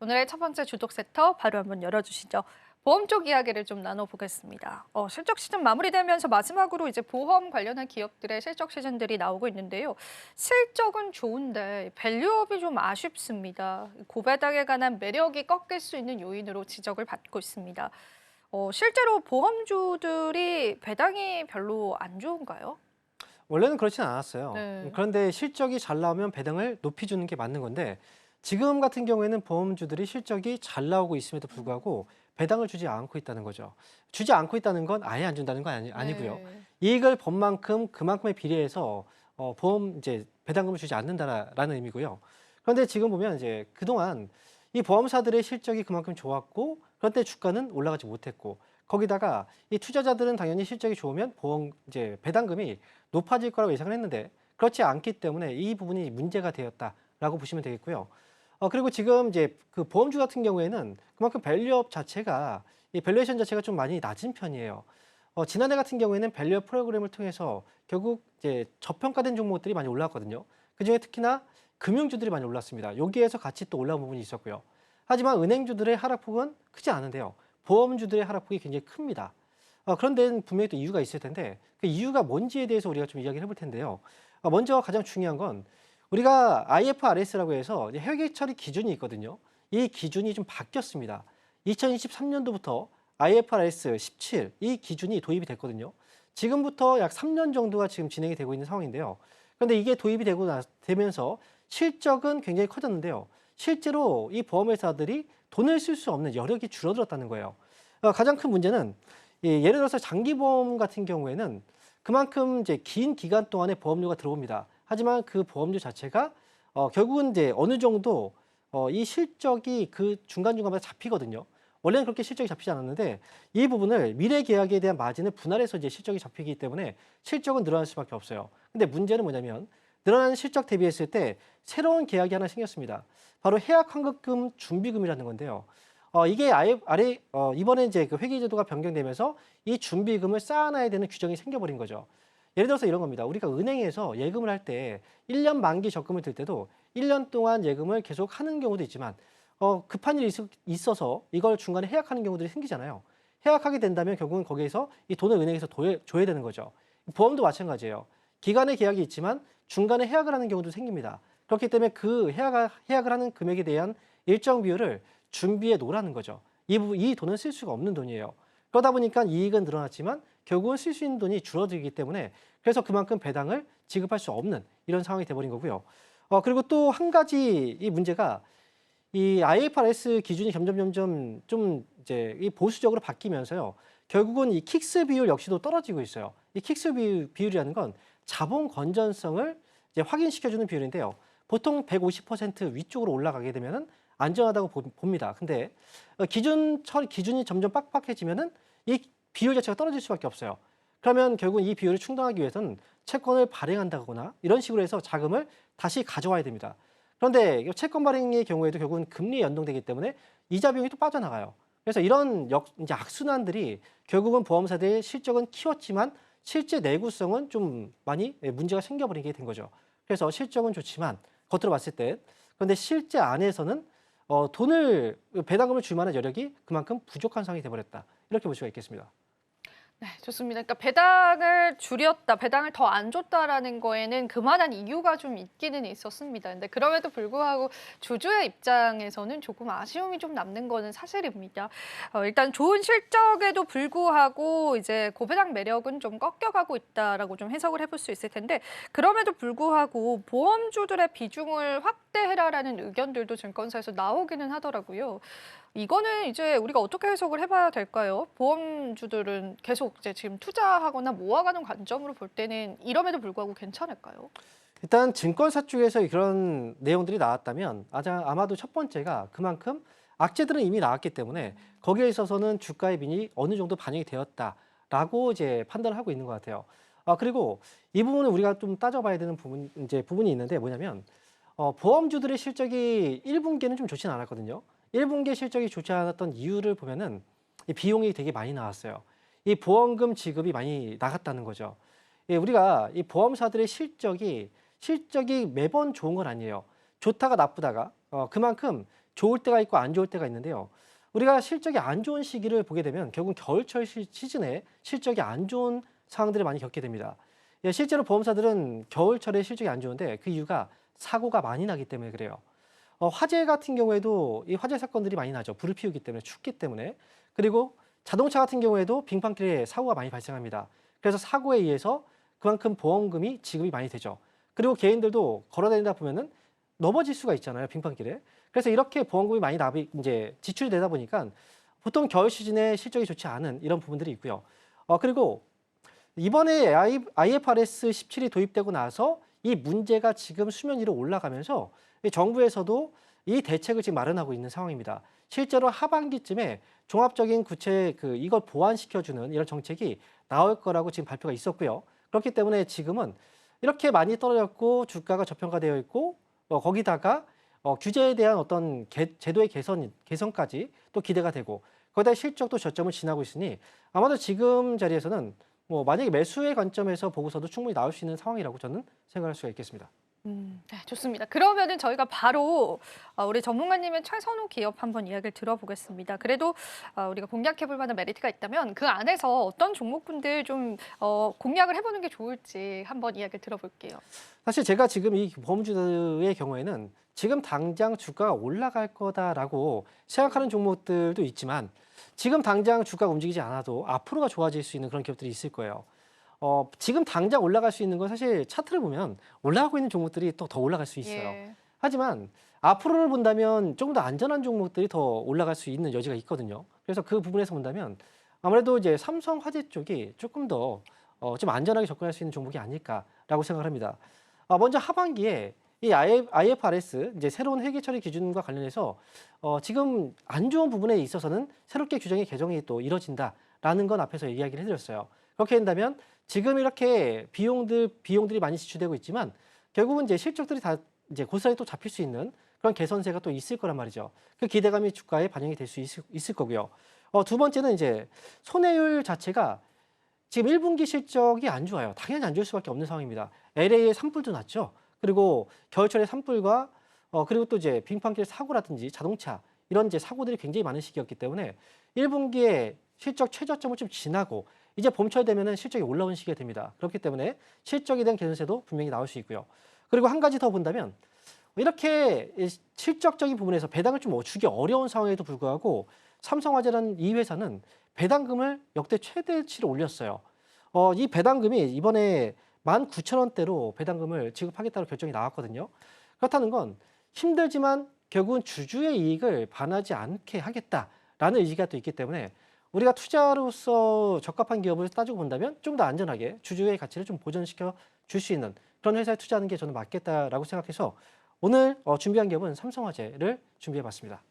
오늘의 첫 번째 주독 세터 바로 한번 열어주시죠. 보험 쪽 이야기를 좀 나눠보겠습니다. 실적 시즌 마무리되면서 마지막으로 이제 보험 관련한 기업들의 실적 시즌들이 나오고 있는데요. 실적은 좋은데 밸류업이 좀 아쉽습니다. 고배당에 관한 매력이 꺾일 수 있는 요인으로 지적을 받고 있습니다. 실제로 보험주들이 배당이 별로 안 좋은가요? 원래는 그렇진 않았어요. 네. 그런데 실적이 잘 나오면 배당을 높이 주는 게 맞는 건데 지금 같은 경우에는 보험주들이 실적이 잘 나오고 있음에도 불구하고 배당을 주지 않고 있다는 거죠. 주지 않고 있다는 건 아예 안 준다는 건 아니고요. 네. 이익을 번 만큼 그만큼에 비례해서 보험 이제 배당금을 주지 않는다라는 의미고요. 그런데 지금 보면 이제 그동안 이 보험사들의 실적이 그만큼 좋았고 그런데 주가는 올라가지 못했고 거기다가 이 투자자들은 당연히 실적이 좋으면 보험 이제 배당금이 높아질 거라고 예상을 했는데 그렇지 않기 때문에 이 부분이 문제가 되었다라고 보시면 되겠고요. 그리고 지금 이제 그 보험주 같은 경우에는 그만큼 밸류업 자체가 이 밸류에이션 자체가 좀 많이 낮은 편이에요. 지난해 같은 경우에는 밸류업 프로그램을 통해서 결국 이제 저평가된 종목들이 많이 올랐거든요. 그중에 특히나 금융주들이 많이 올랐습니다. 여기에서 같이 또 올라온 부분이 있었고요. 하지만 은행주들의 하락폭은 크지 않은데요. 보험주들의 하락폭이 굉장히 큽니다. 그런 데는 분명히 또 이유가 있을 텐데 그 이유가 뭔지에 대해서 우리가 좀 이야기를 해볼 텐데요. 먼저 가장 중요한 건 우리가 IFRS라고 해서 회계 처리 기준이 있거든요. 이 기준이 좀 바뀌었습니다. 2023년도부터 IFRS 17 이 기준이 도입이 됐거든요. 지금부터 약 3년 정도가 지금 진행이 되고 있는 상황인데요. 그런데 이게 도입이 되면서 실적은 굉장히 커졌는데요. 실제로 이 보험회사들이 돈을 쓸 수 없는 여력이 줄어들었다는 거예요. 가장 큰 문제는 예를 들어서 장기보험 같은 경우에는 그만큼 이제 긴 기간 동안에 보험료가 들어옵니다. 하지만 그 보험료 자체가 결국은 이제 어느 정도 이 실적이 그 중간중간마다 잡히거든요. 원래는 그렇게 실적이 잡히지 않았는데 이 부분을 미래 계약에 대한 마진을 분할해서 이제 실적이 잡히기 때문에 실적은 늘어날 수밖에 없어요. 근데 문제는 뭐냐면 늘어나는 실적 대비했을 때 새로운 계약이 하나 생겼습니다. 바로 해약 환급금 준비금이라는 건데요. 이게 이번에 이제 그 회계제도가 변경되면서 이 준비금을 쌓아놔야 되는 규정이 생겨버린 거죠. 예를 들어서 이런 겁니다. 우리가 은행에서 예금을 할 때 1년 만기 적금을 들 때도 1년 동안 예금을 계속 하는 경우도 있지만 급한 일이 있어서 이걸 중간에 해약하는 경우들이 생기잖아요. 해약하게 된다면 결국은 거기에서 이 돈을 은행에서 줘야 되는 거죠. 보험도 마찬가지예요. 기간의 계약이 있지만 중간에 해약을 하는 경우도 생깁니다. 그렇기 때문에 그 해약을 하는 금액에 대한 일정 비율을 준비해 놓으라는 거죠. 이 돈은 쓸 수가 없는 돈이에요. 그러다 보니까 이익은 늘어났지만 결국은 쓸 수 있는 돈이 줄어들기 때문에 그래서 그만큼 배당을 지급할 수 없는 이런 상황이 돼버린 거고요. 그리고 또 한 가지 이 문제가 이 IFRS 기준이 점점 좀 이제 이 보수적으로 바뀌면서요. 결국은 이 킥스 비율 역시도 떨어지고 있어요. 이 킥스 비율이라는 건 자본 건전성을 이제 확인시켜주는 비율인데요. 보통 150% 위쪽으로 올라가게 되면은 안전하다고 봅니다. 근데 기준이 점점 빡빡해지면은 이 비율 자체가 떨어질 수밖에 없어요. 그러면 결국 이 비율을 충당하기 위해서는 채권을 발행한다거나 이런 식으로 해서 자금을 다시 가져와야 됩니다. 그런데 이 채권 발행의 경우에도 결국은 금리에 연동되기 때문에 이자 비용이 또 빠져나가요. 그래서 이런 이제 악순환들이 결국은 보험사들의 실적은 키웠지만 실제 내구성은 좀 많이 문제가 생겨버리게 된 거죠. 그래서 실적은 좋지만 겉으로 봤을 때 그런데 실제 안에서는 돈을 배당금을 줄 만한 여력이 그만큼 부족한 상황이 돼버렸다. 이렇게 볼 수가 있겠습니다. 네, 좋습니다. 그러니까 배당을 줄였다, 배당을 더 안 줬다라는 거에는 그만한 이유가 좀 있기는 있었습니다. 근데 그럼에도 불구하고 주주의 입장에서는 조금 아쉬움이 좀 남는 거는 사실입니다. 일단 좋은 실적에도 불구하고 이제 고배당 매력은 좀 꺾여가고 있다라고 좀 해석을 해볼 수 있을 텐데 그럼에도 불구하고 보험주들의 비중을 확대해라라는 의견들도 증권사에서 나오기는 하더라고요. 이거는 이제 우리가 어떻게 해석을 해봐야 될까요? 보험주들은 계속 이제 지금 투자하거나 모아가는 관점으로 볼 때는 이럼에도 불구하고 괜찮을까요? 일단 증권사 쪽에서 그런 내용들이 나왔다면 아마도 첫 번째가 그만큼 악재들은 이미 나왔기 때문에 거기에 있어서는 주가의 민이 어느 정도 반영이 되었다라고 이제 판단을 하고 있는 것 같아요. 그리고 이 부분은 우리가 좀 따져봐야 되는 부분이 있는데 뭐냐면 보험주들의 실적이 1분기에는 좀 좋지는 않았거든요. 1분기 실적이 좋지 않았던 이유를 보면은 이 비용이 되게 많이 나왔어요. 이 보험금 지급이 많이 나갔다는 거죠. 우리가 이 보험사들의 실적이 매번 좋은 건 아니에요. 좋다가 나쁘다가 그만큼 좋을 때가 있고 안 좋을 때가 있는데요. 우리가 실적이 안 좋은 시기를 보게 되면 결국 겨울철 시즌에 실적이 안 좋은 상황들을 많이 겪게 됩니다. 예, 실제로 보험사들은 겨울철에 실적이 안 좋은데 그 이유가 사고가 많이 나기 때문에 그래요. 화재 같은 경우에도 이 화재 사건들이 많이 나죠. 불을 피우기 때문에 춥기 때문에. 그리고 자동차 같은 경우에도 빙판길에 사고가 많이 발생합니다. 그래서 사고에 의해서 그만큼 보험금이 지급이 많이 되죠. 그리고 개인들도 걸어 다니다 보면은 넘어질 수가 있잖아요, 빙판길에. 그래서 이렇게 보험금이 많이 이제 지출이 되다 보니까 보통 겨울 시즌에 실적이 좋지 않은 이런 부분들이 있고요. 그리고 이번에 IFRS 17이 도입되고 나서 이 문제가 지금 수면 위로 올라가면서 이 정부에서도 이 대책을 지금 마련하고 있는 상황입니다. 실제로 하반기쯤에 종합적인 이걸 보완시켜주는 이런 정책이 나올 거라고 지금 발표가 있었고요. 그렇기 때문에 지금은 이렇게 많이 떨어졌고 주가가 저평가되어 있고 거기다가 규제에 대한 어떤 제도의 개선까지 또 기대가 되고 거기다 실적도 저점을 지나고 있으니 아마도 지금 자리에서는 뭐 만약에 매수의 관점에서 보고서도 충분히 나올 수 있는 상황이라고 저는 생각할 수가 있겠습니다. 네, 좋습니다. 그러면은 저희가 바로 우리 전문가님의 최선호 기업 한번 이야기를 들어보겠습니다. 그래도 우리가 공략해볼 만한 메리트가 있다면 그 안에서 어떤 종목군들 좀 공략을 해보는 게 좋을지 한번 이야기를 들어볼게요. 사실 제가 지금 이 보험주의 경우에는 지금 당장 주가가 올라갈 거다라고 생각하는 종목들도 있지만 지금 당장 주가가 움직이지 않아도 앞으로가 좋아질 수 있는 그런 기업들이 있을 거예요. 지금 당장 올라갈 수 있는 건 사실 차트를 보면 올라가고 있는 종목들이 또 더 올라갈 수 있어요. 예. 하지만 앞으로를 본다면 조금 더 안전한 종목들이 더 올라갈 수 있는 여지가 있거든요. 그래서 그 부분에서 본다면 아무래도 이제 삼성화재 쪽이 조금 더 좀 안전하게 접근할 수 있는 종목이 아닐까라고 생각을 합니다. 먼저 하반기에 이 IFRS 이제 새로운 회계 처리 기준과 관련해서 지금 안 좋은 부분에 있어서는 새롭게 규정이 개정이 또 이뤄진다라는 건 앞에서 이야기를 해드렸어요. 그렇게 된다면 지금 이렇게 비용들이 많이 지출되고 있지만 결국은 이제 실적들이 다 이제 고스란히 또 잡힐 수 있는 그런 개선세가 또 있을 거란 말이죠. 그 기대감이 주가에 반영이 될 수 있을 거고요. 두 번째는 이제 손해율 자체가 지금 1분기 실적이 안 좋아요. 당연히 안 좋을 수밖에 없는 상황입니다. LA의 산불도 났죠. 그리고 겨울철에 산불과 그리고 또 이제 빙판길 사고라든지 자동차 이런 이제 사고들이 굉장히 많은 시기였기 때문에 1분기에 실적 최저점을 좀 지나고 이제 봄철 되면은 실적이 올라오는 시기가 됩니다. 그렇기 때문에 실적에 대한 개선세도 분명히 나올 수 있고요. 그리고 한 가지 더 본다면 이렇게 실적적인 부분에서 배당을 좀 주기 어려운 상황에도 불구하고 삼성화재라는 이 회사는 배당금을 역대 최대치로 올렸어요. 이 배당금이 이번에 19,000원대로 배당금을 지급하겠다고 결정이 나왔거든요. 그렇다는 건 힘들지만 결국은 주주의 이익을 반하지 않게 하겠다라는 의지가 또 있기 때문에 우리가 투자로서 적합한 기업을 따지고 본다면 좀 더 안전하게 주주의 가치를 좀 보존시켜 줄 수 있는 그런 회사에 투자하는 게 저는 맞겠다라고 생각해서 오늘 준비한 기업은 삼성화재를 준비해 봤습니다.